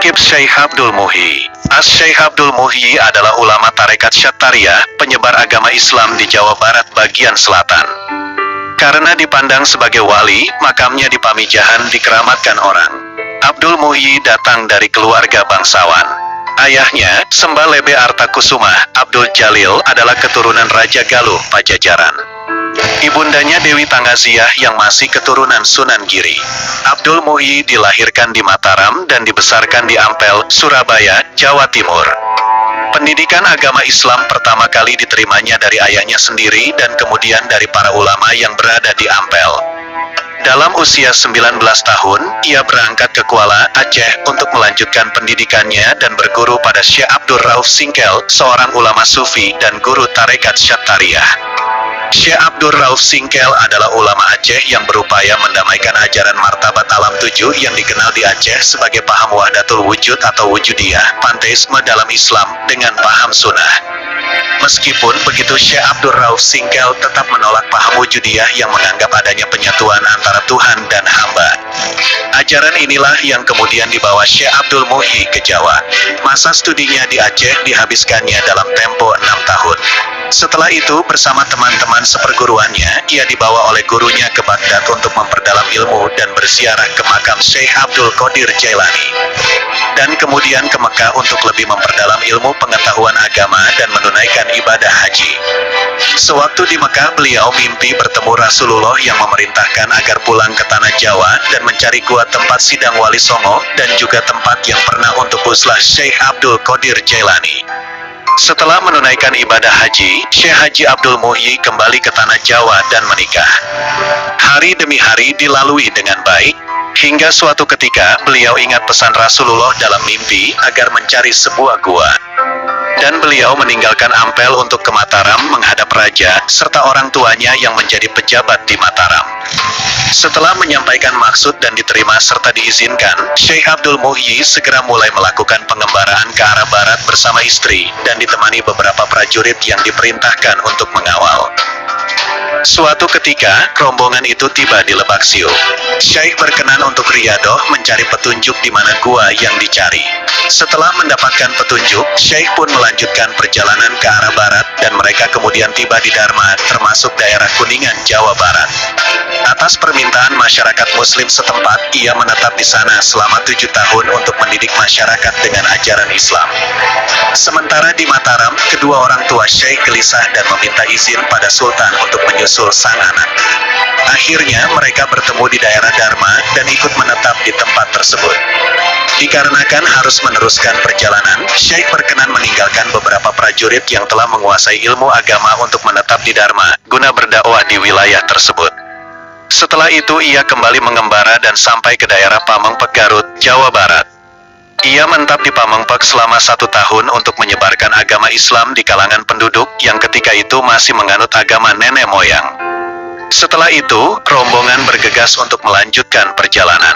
Sakib Syekh Abdul Muhyi. Syekh Abdul Muhyi adalah ulama tarekat Syattariyah, penyebar agama Islam di Jawa Barat bagian selatan. Karena dipandang sebagai wali, makamnya di Pamijahan dikeramatkan orang. Abdul Muhyi datang dari keluarga bangsawan. Ayahnya, Sembah Lebe Artakusumah, Abdul Jalil adalah keturunan Raja Galuh, Pajajaran. Ibundanya Dewi Tangaziah yang masih keturunan Sunan Giri. Abdul Muhyi dilahirkan di Mataram dan dibesarkan di Ampel, Surabaya, Jawa Timur. Pendidikan agama Islam pertama kali diterimanya dari ayahnya sendiri dan kemudian dari para ulama yang berada di Ampel. Dalam usia 19 tahun, ia berangkat ke Kuala, Aceh untuk melanjutkan pendidikannya dan berguru pada Syekh Abdul Rauf Singkel, seorang ulama sufi dan guru tarekat Syattariyah. Syekh Abdul Rauf Singkel adalah ulama Aceh yang berupaya mendamaikan ajaran martabat alam tujuh yang dikenal di Aceh sebagai paham wahdatul wujud atau wujudiyah, panteisme dalam Islam, dengan paham sunnah. Meskipun begitu, Syekh Abdul Rauf Singkel tetap menolak paham wujudiyah yang menganggap adanya penyatuan antara Tuhan dan hamba. Ajaran inilah yang kemudian dibawa Syekh Abdul Muhyi ke Jawa. Masa studinya di Aceh dihabiskannya dalam tempo 6 tahun. Setelah itu, bersama teman-teman seperguruannya, ia dibawa oleh gurunya ke Baghdad untuk memperdalam ilmu dan berziarah ke makam Syekh Abdul Qadir Jailani. Dan kemudian ke Mekah untuk lebih memperdalam ilmu pengetahuan agama dan menunaikan ibadah haji. Sewaktu di Mekah, beliau mimpi bertemu Rasulullah yang memerintahkan agar pulang ke tanah Jawa dan mencari gua tempat sidang Wali Songo dan juga tempat yang pernah untuk uzlah Syekh Abdul Qadir Jailani. Setelah menunaikan ibadah haji, Syekh Haji Abdul Muhyi kembali ke tanah Jawa dan menikah. Hari demi hari dilalui dengan baik, hingga suatu ketika beliau ingat pesan Rasulullah dalam mimpi agar mencari sebuah gua. Dan beliau meninggalkan Ampel untuk ke Mataram menghadap raja, serta orang tuanya yang menjadi pejabat di Mataram. Setelah menyampaikan maksud dan diterima serta diizinkan, Syekh Abdul Muhyi segera mulai melakukan pengembaraan ke arah barat bersama istri, dan ditemani beberapa prajurit yang diperintahkan untuk mengawal. Suatu ketika, rombongan itu tiba di Lebak Siu. Syekh berkenan untuk riyadoh mencari petunjuk di mana gua yang dicari. Setelah mendapatkan petunjuk, Syekh pun melanjutkan perjalanan ke arah barat dan mereka kemudian tiba di Dharma, termasuk daerah Kuningan, Jawa Barat. Atas permintaan masyarakat Muslim setempat, ia menetap di sana selama 7 tahun untuk mendidik masyarakat dengan ajaran Islam. Sementara di Mataram, kedua orang tua Syekh gelisah dan meminta izin pada Sultan untuk menyusul sang anak. Akhirnya mereka bertemu di daerah Dharma dan ikut menetap di tempat tersebut. Dikarenakan harus meneruskan perjalanan, Syekh berkenan meninggalkan beberapa prajurit yang telah menguasai ilmu agama untuk menetap di Dharma, guna berdakwah di wilayah tersebut. Setelah itu ia kembali mengembara dan sampai ke daerah Pamengpek, Garut, Jawa Barat. Ia menetap di Pamengpek selama 1 tahun untuk menyebarkan agama Islam di kalangan penduduk yang ketika itu masih menganut agama nenek moyang. Setelah itu, rombongan bergegas untuk melanjutkan perjalanan.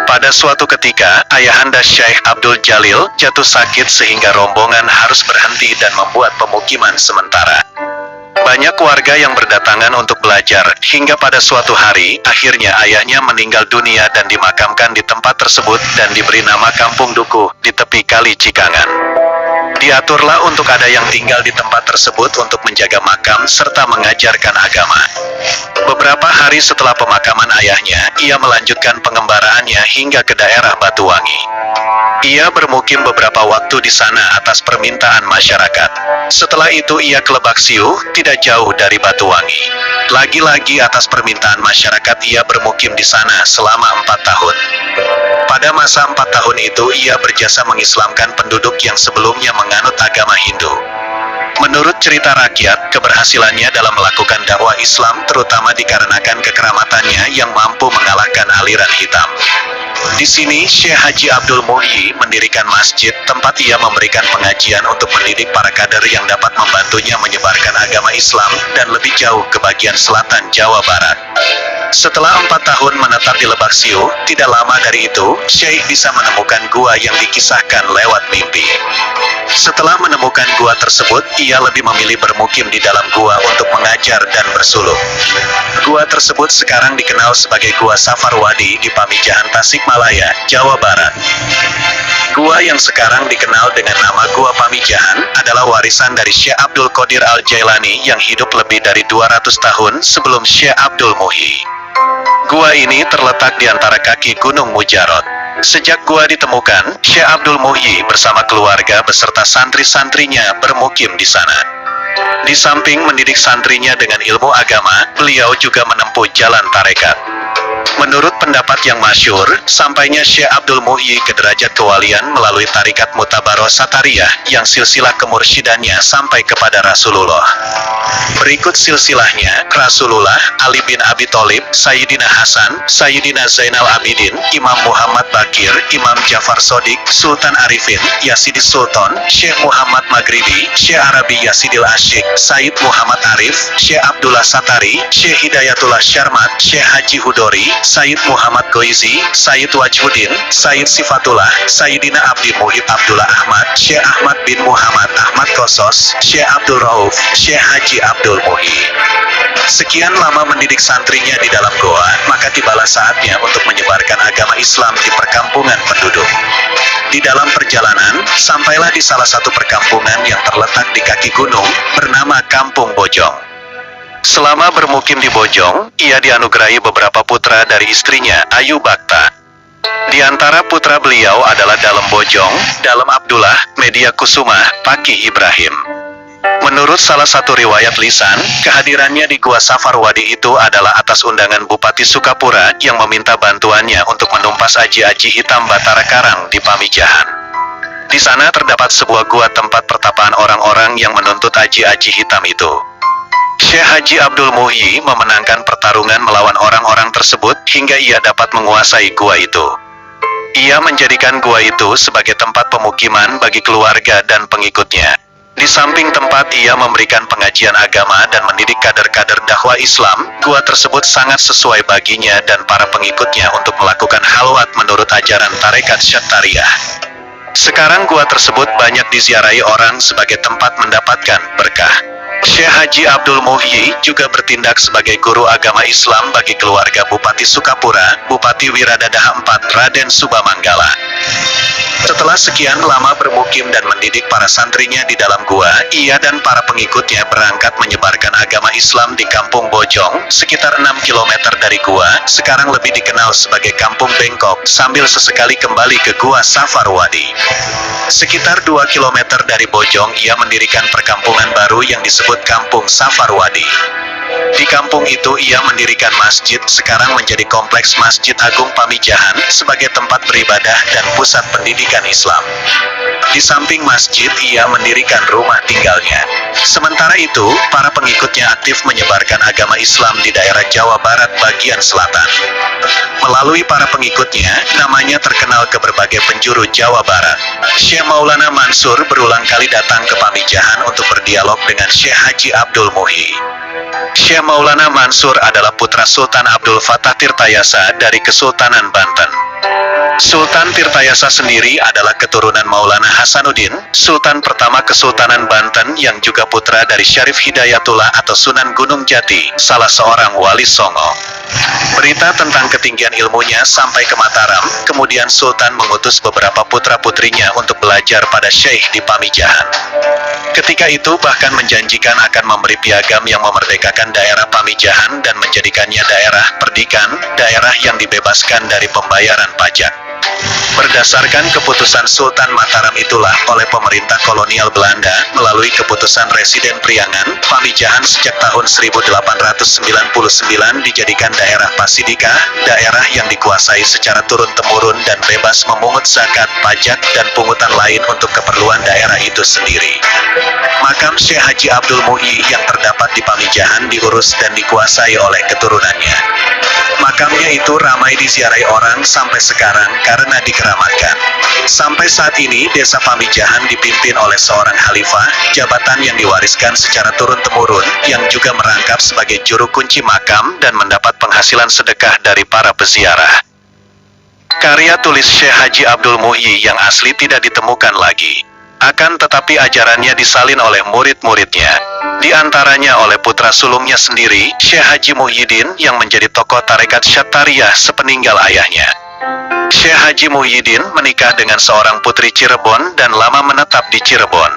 Pada suatu ketika, ayahanda Syekh Abdul Jalil jatuh sakit sehingga rombongan harus berhenti dan membuat pemukiman sementara. Banyak warga yang berdatangan untuk belajar, hingga pada suatu hari, akhirnya ayahnya meninggal dunia dan dimakamkan di tempat tersebut dan diberi nama Kampung Dukuh, di tepi Kali Cikangan. Diaturlah untuk ada yang tinggal di tempat tersebut untuk menjaga makam serta mengajarkan agama. Beberapa hari setelah pemakaman ayahnya, ia melanjutkan pengembaraannya hingga ke daerah Batuwangi. Ia bermukim beberapa waktu di sana atas permintaan masyarakat. Setelah itu ia ke Lebak Siu, tidak jauh dari Batuwangi. Lagi-lagi atas permintaan masyarakat ia bermukim di sana selama 4 tahun. Pada masa 4 tahun itu ia berjasa mengislamkan penduduk yang sebelumnya menganut agama Hindu. Menurut cerita rakyat, keberhasilannya dalam melakukan dakwah Islam terutama dikarenakan kekeramatannya yang mampu mengalahkan aliran hitam. Di sini, Syekh Haji Abdul Muhyi mendirikan masjid, tempat ia memberikan pengajian untuk mendidik para kader yang dapat membantunya menyebarkan agama Islam dan lebih jauh ke bagian selatan Jawa Barat. Setelah 4 tahun menetap di Lebak Siu, tidak lama dari itu, Syekh bisa menemukan gua yang dikisahkan lewat mimpi. Setelah menemukan gua tersebut, ia lebih memilih bermukim di dalam gua untuk mengajar dan bersuluk. Gua tersebut sekarang dikenal sebagai Gua Safarwadi di Pamijahan, Tasikmalaya, Jawa Barat. Gua yang sekarang dikenal dengan nama Gua Pamijahan adalah warisan dari Syekh Abdul Qadir Al-Jailani yang hidup lebih dari 200 tahun sebelum Syekh Abdul Muhyi. Gua ini terletak di antara kaki Gunung Mujarot. Sejak gua ditemukan, Syekh Abdul Muhyi bersama keluarga beserta santri-santrinya bermukim di sana. Di samping mendidik santrinya dengan ilmu agama, beliau juga menempuh jalan tarekat. Menurut pendapat yang masyhur, sampainya Syekh Abdul Muhyi ke derajat kewalian melalui tarikat Mutabaroh Satariyah yang silsilah kemursyidanya sampai kepada Rasulullah. Berikut silsilahnya: Rasulullah, Ali bin Abi Thalib, Sayyidina Hasan, Sayyidina Zainal Abidin, Imam Muhammad Bakir, Imam Jafar Shodiq, Sultan Arifin, Yazidi Sultan, Syekh Muhammad Maghribi, Syekh Arabi Yazidil Asyik, Sayyid Muhammad Arif, Syekh Abdullah Satari, Syekh Hidayatullah Syarmat, Syekh Haji Hudori, Sayyid Muhammad Goizi, Sayyid Wajhuddin, Sayyid Sifatullah, Sayyidina Abdi Muhib Abdullah Ahmad, Syekh Ahmad bin Muhammad Ahmad Kosos, Syekh Abdul Rauf, Syekh Haji Abdul Muhyi. Sekian lama mendidik santrinya di dalam goa, maka tibalah saatnya untuk menyebarkan agama Islam di perkampungan penduduk. Di dalam perjalanan, sampailah di salah satu perkampungan yang terletak di kaki gunung, bernama Kampung Bojong. Selama bermukim di Bojong, ia dianugerahi beberapa putra dari istrinya, Ayu Bakta. Di antara putra beliau adalah Dalem Bojong, Dalem Abdullah, Media Kusuma, Pakih Ibrahim. Menurut salah satu riwayat lisan, kehadirannya di Gua Safarwadi itu adalah atas undangan Bupati Sukapura yang meminta bantuannya untuk menumpas aji-aji hitam Batara Karang di Pamijahan. Di sana terdapat sebuah gua tempat pertapaan orang-orang yang menuntut aji-aji hitam itu. Syekh Haji Abdul Muhyi memenangkan pertarungan melawan orang-orang tersebut hingga ia dapat menguasai gua itu. Ia menjadikan gua itu sebagai tempat pemukiman bagi keluarga dan pengikutnya. Di samping tempat ia memberikan pengajian agama dan mendidik kader-kader dakwah Islam, gua tersebut sangat sesuai baginya dan para pengikutnya untuk melakukan halwat menurut ajaran tarekat Syattariyah. Sekarang gua tersebut banyak diziarahi orang sebagai tempat mendapatkan berkah. Syekh Haji Abdul Muhyi juga bertindak sebagai guru agama Islam bagi keluarga Bupati Sukapura, Bupati Wiradadaha IV, Raden Subamanggala. Setelah sekian lama bermukim dan mendidik para santrinya di dalam gua, ia dan para pengikutnya berangkat menyebarkan agama Islam di Kampung Bojong, sekitar 6 km dari gua, sekarang lebih dikenal sebagai Kampung Bengkok, sambil sesekali kembali ke Gua Safarwadi. Sekitar 2 km dari Bojong, ia mendirikan perkampungan baru yang disebut Kampung Safarwadi. Di kampung itu ia mendirikan masjid, sekarang menjadi kompleks Masjid Agung Pamijahan sebagai tempat beribadah dan pusat pendidikan Islam. Di samping masjid ia mendirikan rumah tinggalnya. Sementara itu, para pengikutnya aktif menyebarkan agama Islam di daerah Jawa Barat bagian selatan. Melalui para pengikutnya, namanya terkenal ke berbagai penjuru Jawa Barat. Syekh Maulana Mansur berulang kali datang ke Pamijahan untuk berdialog dengan Syekh Haji Abdul Muhyi. Syekh Maulana Mansur adalah putra Sultan Abdul Fattah Tirtayasa dari Kesultanan Banten. Sultan Tirtayasa sendiri adalah keturunan Maulana Hasanuddin, Sultan pertama Kesultanan Banten yang juga putra dari Syarif Hidayatullah atau Sunan Gunung Jati, salah seorang wali Songo. Berita tentang ketinggian ilmunya sampai ke Mataram, kemudian Sultan mengutus beberapa putra-putrinya untuk belajar pada Syekh di Pamijahan. Ketika itu bahkan menjanjikan akan memberi piagam yang memerdekakan daerah Pamijahan dan menjadikannya daerah perdikan, daerah yang dibebaskan dari pembayaran pajak. Berdasarkan keputusan Sultan Mataram itulah oleh pemerintah kolonial Belanda melalui keputusan Residen Priangan, Pamijahan sejak tahun 1899 dijadikan daerah Pasidika, daerah yang dikuasai secara turun-temurun dan bebas memungut zakat, pajak, dan pungutan lain untuk keperluan daerah itu sendiri. Makam Syekh Haji Abdul Muhyi yang terdapat di Pamijahan diurus dan dikuasai oleh keturunannya. Makamnya itu ramai diziarahi orang sampai sekarang karena dikeramatkan. Sampai saat ini desa Pamijahan dipimpin oleh seorang khalifah, jabatan yang diwariskan secara turun-temurun, yang juga merangkap sebagai juru kunci makam dan mendapat penghasilan sedekah dari para peziarah. Karya tulis Syekh Haji Abdul Muhyi yang asli tidak ditemukan lagi. Akan tetapi ajarannya disalin oleh murid-muridnya. Di antaranya oleh putra sulungnya sendiri, Syekh Haji Muhyiddin yang menjadi tokoh tarekat Syattariyah sepeninggal ayahnya. Syekh Haji Muhyiddin menikah dengan seorang putri Cirebon dan lama menetap di Cirebon.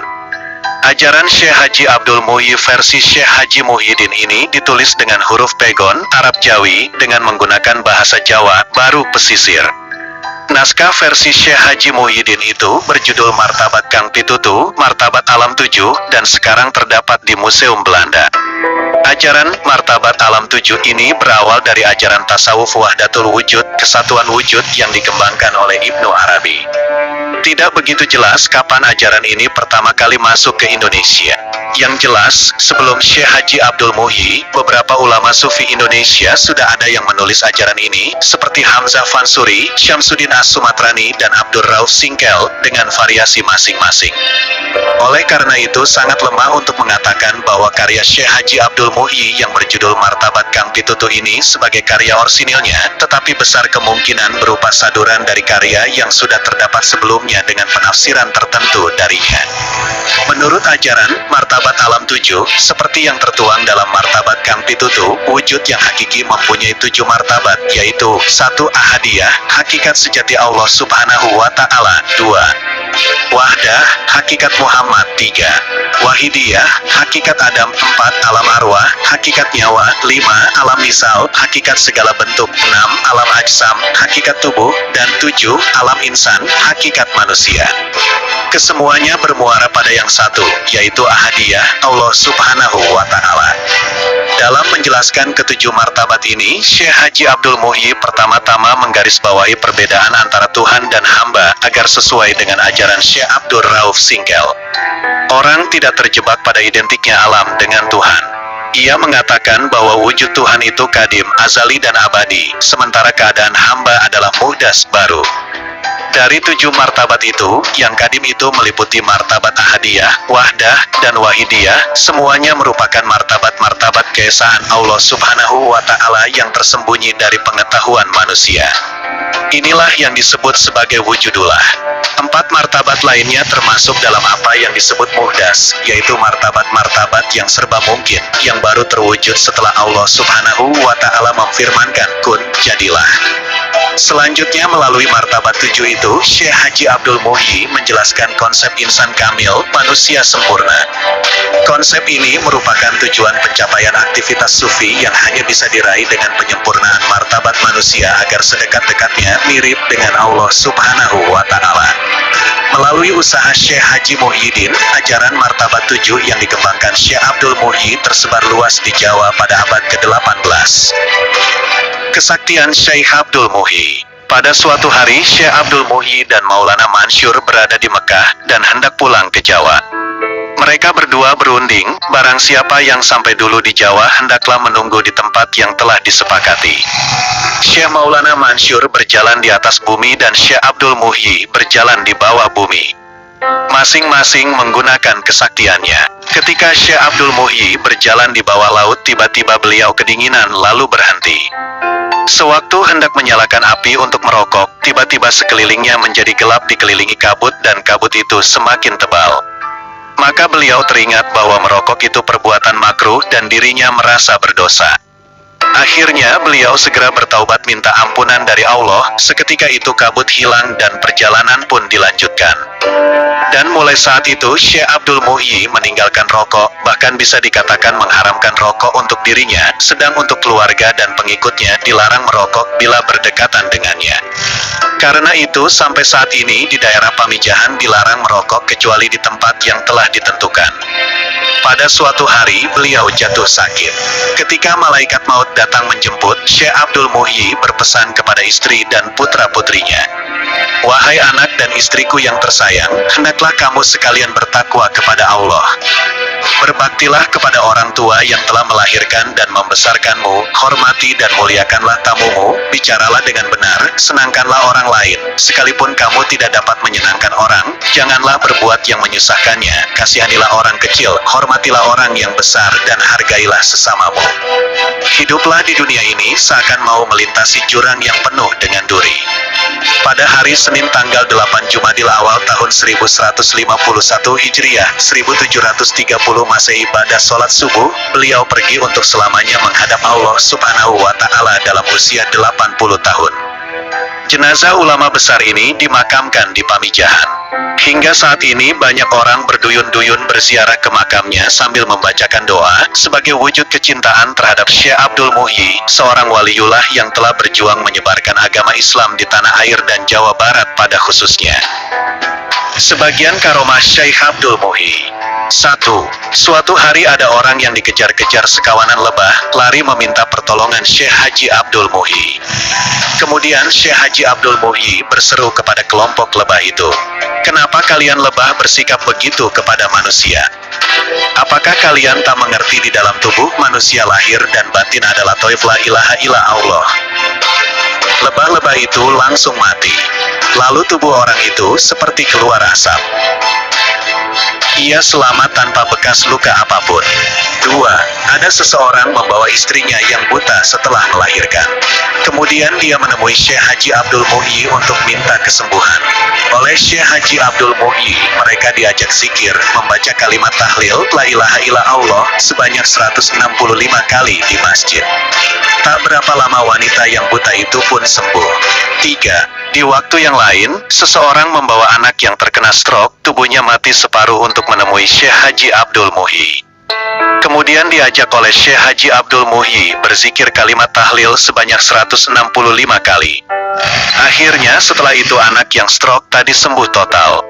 Ajaran Syekh Haji Abdul Muhyi versi Syekh Haji Muhyiddin ini ditulis dengan huruf pegon, Arab Jawi, dengan menggunakan bahasa Jawa, baru pesisir. Naskah versi Syekh Haji Muhyiddin itu berjudul Martabat Kang Pitutu, Martabat Alam 7, dan sekarang terdapat di Museum Belanda. Ajaran Martabat Alam 7 ini berawal dari ajaran tasawuf Wahdatul Wujud, kesatuan wujud yang dikembangkan oleh Ibnu Arabi. Tidak begitu jelas kapan ajaran ini pertama kali masuk ke Indonesia. Yang jelas, sebelum Syekh Haji Abdul Muhyi, beberapa ulama sufi Indonesia sudah ada yang menulis ajaran ini, seperti Hamzah Fansuri, Syamsuddin As-Sumatrani, dan Abdur Rauf Singkel, dengan variasi masing-masing. Oleh karena itu sangat lemah untuk mengatakan bahwa karya Syekh Haji Abdul Muhyi yang berjudul Martabat Kang Pitutu ini sebagai karya orsinilnya, tetapi besar kemungkinan berupa saduran dari karya yang sudah terdapat sebelumnya dengan penafsiran tertentu darinya. Menurut ajaran Martabat Alam 7, seperti yang tertuang dalam Martabat Kang Pitutu, wujud yang hakiki mempunyai 7 martabat, yaitu 1. Ahadiyah, hakikat sejati Allah Subhanahu wa Ta'ala. 2. Wahdah, hakikat Muhammad. 3. Wahidiyah, hakikat Adam. 4. Alam arwah, hakikat nyawa. 5. Alam misal, hakikat segala bentuk. 6. Alam ajsam, hakikat tubuh. Dan 7. Alam insan, hakikat manusia. Kesemuanya bermuara pada yang satu, yaitu Ahadiyah, Allah Subhanahu wa Ta'ala. Dalam menjelaskan ketujuh martabat ini, Syekh Haji Abdul Muhyi pertama-tama menggarisbawahi perbedaan antara Tuhan dan hamba agar sesuai dengan ajaran Syekh Abdur Rauf Singkel. Orang tidak terjebak pada identiknya alam dengan Tuhan. Ia mengatakan bahwa wujud Tuhan itu kadim, azali dan abadi, sementara keadaan hamba adalah muhdas, baru. Dari 7 martabat itu, yang kadim itu meliputi martabat Ahadiyah, Wahdah, dan Wahidiyah, semuanya merupakan martabat-martabat keesaan Allah Subhanahu wa Ta'ala yang tersembunyi dari pengetahuan manusia. Inilah yang disebut sebagai wujudullah. 4 martabat lainnya termasuk dalam apa yang disebut muhdas, yaitu martabat-martabat yang serba mungkin, yang baru terwujud setelah Allah Subhanahu wa Ta'ala memfirmankan, kun, jadilah. Selanjutnya melalui martabat 7 itu, Syekh Haji Abdul Muhyi menjelaskan konsep insan kamil, manusia sempurna. Konsep ini merupakan tujuan pencapaian aktivitas sufi yang hanya bisa diraih dengan penyempurnaan martabat manusia agar sedekat-dekatnya mirip dengan Allah Subhanahu wa Ta'ala. Melalui usaha Syekh Haji Muhyiddin, ajaran martabat 7 yang dikembangkan Syekh Abdul Muhyi tersebar luas di Jawa pada abad ke-18. Kesaktian Syekh Abdul Muhyi. Pada suatu hari, Syekh Abdul Muhyi dan Maulana Mansur berada di Mekah dan hendak pulang ke Jawa. Mereka berdua berunding, barang siapa yang sampai dulu di Jawa hendaklah menunggu di tempat yang telah disepakati. Syekh Maulana Mansur berjalan di atas bumi dan Syekh Abdul Muhyi berjalan di bawah bumi. Masing-masing menggunakan kesaktiannya. Ketika Syekh Abdul Muhyi berjalan di bawah laut, tiba-tiba beliau kedinginan lalu berhenti. Sewaktu hendak menyalakan api untuk merokok, tiba-tiba sekelilingnya menjadi gelap dikelilingi kabut dan kabut itu semakin tebal. Maka beliau teringat bahwa merokok itu perbuatan makruh dan dirinya merasa berdosa. Akhirnya beliau segera bertaubat minta ampunan dari Allah, seketika itu kabut hilang dan perjalanan pun dilanjutkan. Dan mulai saat itu Syekh Abdul Muhyi meninggalkan rokok, bahkan bisa dikatakan mengharamkan rokok untuk dirinya, sedang untuk keluarga dan pengikutnya dilarang merokok bila berdekatan dengannya. Karena itu sampai saat ini di daerah Pamijahan dilarang merokok kecuali di tempat yang telah ditentukan. Pada suatu hari beliau jatuh sakit. Ketika malaikat maut datang menjemput, Syekh Abdul Muhyi berpesan kepada istri dan putra-putrinya, "Wahai anak dan istriku yang tersayang, hendaklah kamu sekalian bertakwa kepada Allah. Berbaktilah kepada orang tua yang telah melahirkan dan membesarkanmu, hormati dan muliakanlah tamumu, bicaralah dengan benar, senangkanlah orang lain, sekalipun kamu tidak dapat menyenangkan orang, janganlah berbuat yang menyusahkannya, kasihanilah orang kecil, hormatilah orang yang besar, dan hargailah sesamamu. Hiduplah di dunia ini seakan mau melintasi jurang yang penuh dengan duri." Pada hari Senin tanggal 8 Jumadil Awal tahun 1151 Hijriah, 1730 Masehi pada sholat subuh, beliau pergi untuk selamanya menghadap Allah Subhanahu wa Ta'ala dalam usia 80 tahun. Jenazah ulama besar ini dimakamkan di Pamijahan. Hingga saat ini banyak orang berduyun-duyun berziarah ke makamnya sambil membacakan doa sebagai wujud kecintaan terhadap Syekh Abdul Muhyi, seorang waliullah yang telah berjuang menyebarkan agama Islam di tanah air dan Jawa Barat pada khususnya. Sebagian karomah Syekh Abdul Muhyi. 1. Suatu hari ada orang yang dikejar-kejar sekawanan lebah, lari meminta pertolongan Syekh Haji Abdul Muhyi. Kemudian Syekh Haji Abdul Muhyi berseru kepada kelompok lebah itu, "Kenapa kalian lebah bersikap begitu kepada manusia? Apakah kalian tak mengerti di dalam tubuh manusia lahir dan batin adalah Thauf la ilaha illa Allah?" Lebah-lebah itu langsung mati. Lalu tubuh orang itu seperti keluar asap. Ia selamat tanpa bekas luka apapun. 2. Ada seseorang membawa istrinya yang buta setelah melahirkan. Kemudian dia menemui Syekh Haji Abdul Muhyi untuk minta kesembuhan. Oleh Syekh Haji Abdul Muhyi, mereka diajak zikir, membaca kalimat tahlil la ilaha illa Allah sebanyak 165 kali di masjid. Tak berapa lama wanita yang buta itu pun sembuh. 3. Di waktu yang lain, seseorang membawa anak yang terkena stroke, tubuhnya mati separuh untuk menemui Syekh Haji Abdul Muhyi. Kemudian diajak oleh Syekh Haji Abdul Muhyi berzikir kalimat tahlil sebanyak 165 kali. Akhirnya setelah itu anak yang stroke tadi sembuh total.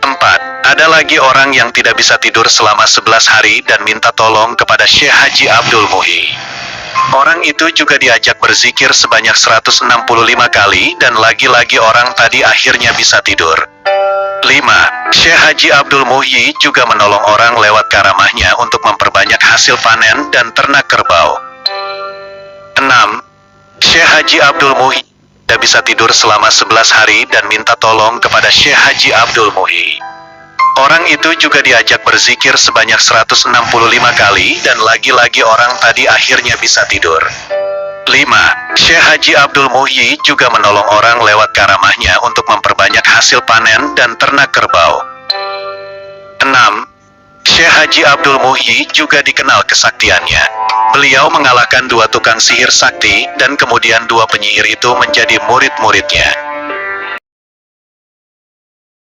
4. Ada lagi orang yang tidak bisa tidur selama 11 hari dan minta tolong kepada Syekh Haji Abdul Muhyi. Orang itu juga diajak berzikir sebanyak 165 kali dan lagi-lagi orang tadi akhirnya bisa tidur. 5. Syekh Haji Abdul Muhyi juga menolong orang lewat karamahnya untuk memperbanyak hasil panen dan ternak kerbau. 6. Syekh Haji Abdul Muhyi tidak bisa tidur selama 11 hari dan minta tolong kepada Syekh Haji Abdul Muhyi. Orang itu juga diajak berzikir sebanyak 165 kali dan lagi-lagi orang tadi akhirnya bisa tidur. 5. Syekh Haji Abdul Muhyi juga menolong orang lewat karamahnya untuk memperbanyak hasil panen dan ternak kerbau. 6. Syekh Haji Abdul Muhyi juga dikenal kesaktiannya. Beliau mengalahkan 2 tukang sihir sakti dan kemudian 2 penyihir itu menjadi murid-muridnya.